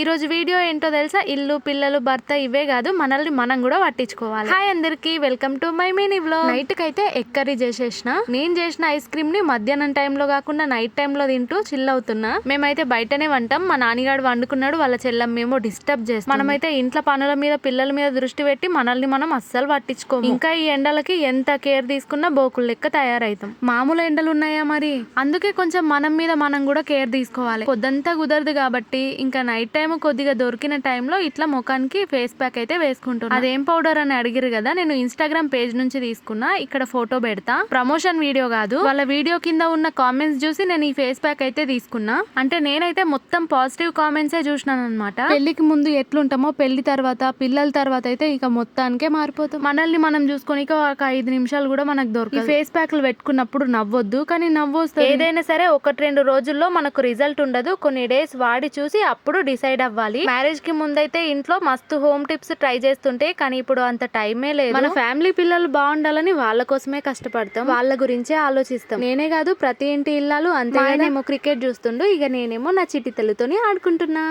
ఈ రోజు వీడియో ఏంటో తెలుసా? ఇల్లు, పిల్లలు, భర్త ఇవే కాదు, మనల్ని మనం కూడా పట్టించుకోవాలి. హాయ్ అందరికి, welcome to my mini vlog. Night కి అయితే ఎగ్ కర్రీ చేసేసిన. నేను చేసిన ఐస్ క్రీమ్ ని మధ్యాహ్నం టైంలో కాకుండా నైట్ టైంలో తింటూ చిల్ అవుతున్నా. మేమైతే బయటనే వంటాం. మా నాన్నగాడు వండుకున్నాడు, వాళ్ళ చెల్లం మేము డిస్టర్బ్ చేస్తాం. మనమైతే ఇంట్లో పనుల మీద పిల్లల మీద దృష్టి పెట్టి మనల్ని మనం అస్సలు పట్టించుకోము. ఇంకా ఈ ఎండలకి ఎంత కేర్ తీసుకున్నా బోకులు లెక్క తయారైతాం. మామూలు ఎండలు ఉన్నాయా మరి? అందుకే కొంచెం మనం మీద మనం కూడా కేర్ తీసుకోవాలి. పొద్దంతా కుదరదు కాబట్టి ఇంకా నైట్ టైం కొద్దిగా దొరికిన టైంలో ఇట్లా ముఖానికి ఫేస్ ప్యాక్ అయితే వేసుకుంటున్నా. అదేం పౌడర్ అని అడిగిరు కదా, నేను ఇన్స్టాగ్రామ్ పేజ్ నుంచి తీసుకున్నా. ఇక్కడ ఫోటో పెడతా, ప్రమోషన్ వీడియో కాదు. వాళ్ళ వీడియో కింద ఉన్న కామెంట్స్ చూసి నేను ఈ ఫేస్ ప్యాక్ అయితే తీసుకున్నా. అంటే నేనైతే మొత్తం పాజిటివ్ కామెంట్సే చూసినాను అనమాట. పెళ్లికి ముందు ఎట్లుంటామో పెళ్లి తర్వాత, పిల్లల తర్వాత అయితే ఇక మొత్తానికే మారిపోతాం. మనల్ని మనం చూసుకొని ఒక 5 నిమిషాలు కూడా మనకు దొరకదు. ఫేస్ ప్యాక్లు పెట్టుకున్నప్పుడు నవ్వొద్దు, కానీ నవ్వు వస్తుంది. ఏదైనా సరే 1-2 రోజుల్లో మనకు రిజల్ట్ ఉండదు. కొన్ని డేస్ వాడి చూసి అప్పుడు డిసైడ్ అవ్వాలి. మ్యారేజ్ కి ముందైతే ఇంట్లో మస్తు హోమ్ టిప్స్ ట్రై చేస్తుంటే, కానీ ఇప్పుడు అంత టైమే లేదు. మన ఫ్యామిలీ పిల్లలు బాగుండాలని వాళ్ళ కోసమే కష్టపడతాం, వాళ్ళ గురించే ఆలోచిస్తాం. నేనే కాదు, ప్రతి ఇంటి ఇల్లాలు అంతే. నేనేమో క్రికెట్ చూస్తుండు, ఇక నేనేమో నా చిట్టి తల్లితోని ఆడుకుంటున్నా.